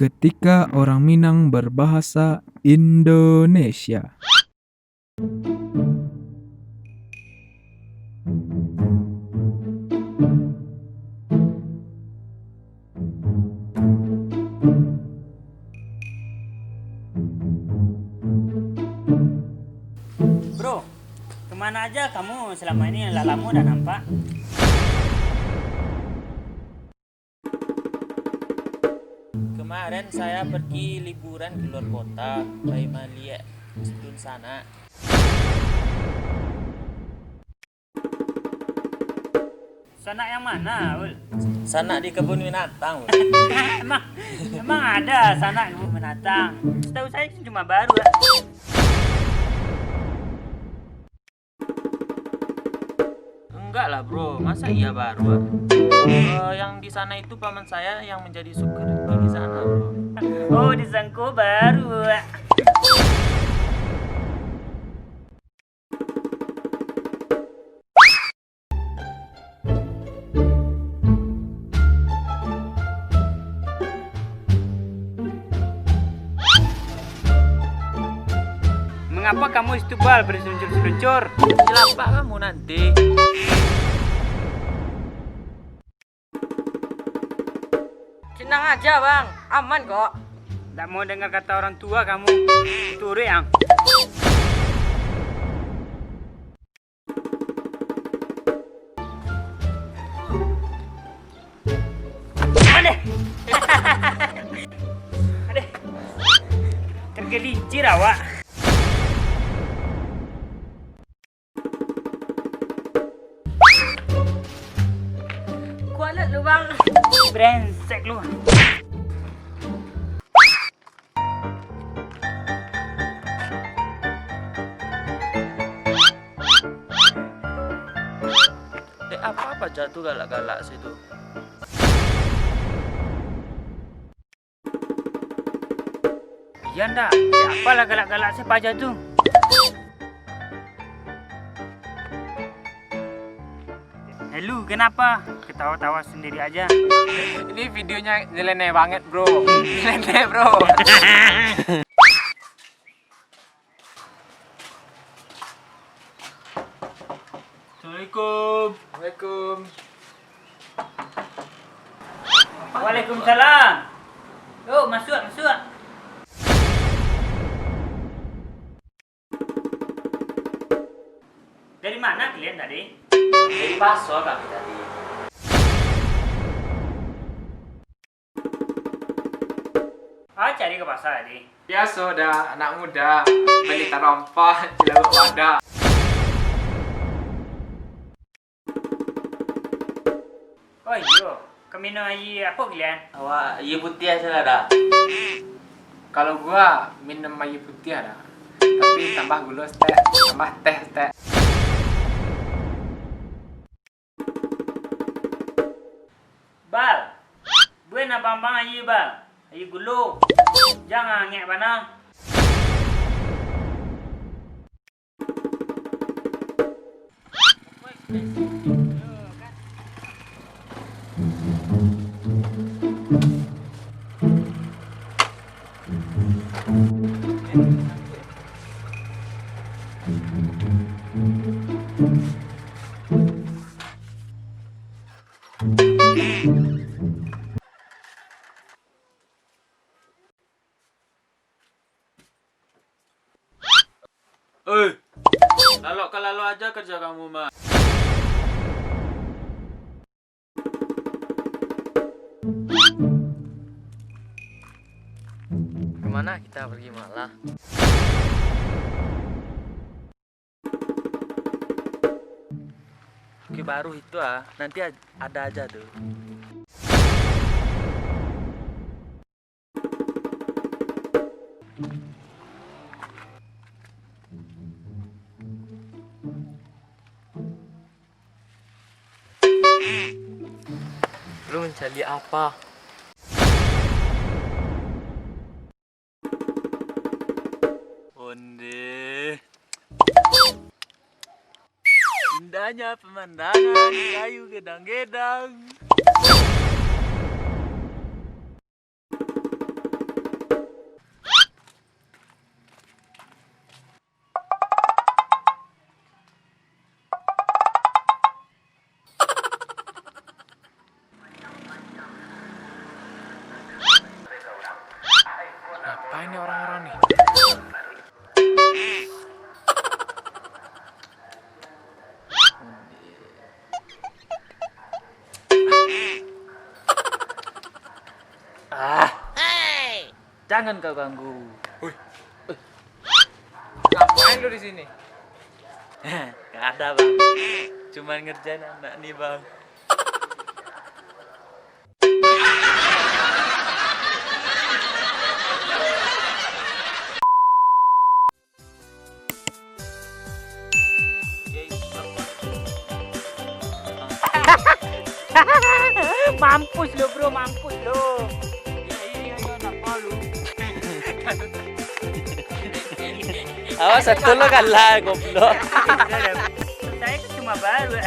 ketika orang Minang berbahasa Indonesia. Bro, kemana aja kamu selama ini? Lalamu udah nampak. Kemarin saya pergi liburan ke luar kota, Baimalia, sebelum sana. Sana yang mana, Ul? Sana di kebun binatang. emang emang ada sana kebun binatang. Setahu saya cuma baru ya. Enggak lah bro, masa iya baru? Yang di sana itu paman saya yang menjadi security di sana bro. Oh, disangko baru. Mengapa kamu istubal berseluncur-seluncur? Celapa kamu nanti. Tenang aja bang, aman kok. Tak mau dengar kata orang tua kamu. Turi yang. Adeh. Adeh. Tergelincir awak. Kualat lu bang. Brengsek lu. Apa jatuh galak-galak situ? Iya ndak? Apalah galak-galak siapa aja tuh? Lu kenapa? Ketawa-tawa sendiri aja. Ini videonya nyeleneh banget bro. Nyeleneh bro. Assalamualaikum. Waalaikumsalam. Waalaikumsalam. Yuk, masuk. Dari mana kalian tadi? Dari pasar kami tadi. Cari ke pasar tadi. Biasa dah anak muda beli tarompah jelawak wadah. Oh iya, kemana air apa kalian? Awak iya putih aja lah dah. Kalau gua minum air putih ada, tapi tambah gula stek, tambah teh stek. Bal, buat bambang air bal. Air gulu. Jangan ngek mana. Kalau aja kerja kamu mah. Kemana kita pergi malah? Oke baru itu nanti ada aja tuh. Lu mencari apa? Onde. Indahnya pemandangan kayu gedang-gedang. Jangan kau ganggu. Ngapain lu di sini? Gak ada bang. Cuman ngerjain anak nih bang. Mampus lo bro, mampus lo. Iya, kenapa lu? Awas satu lo kalah goblok. Saya kan cuma baru.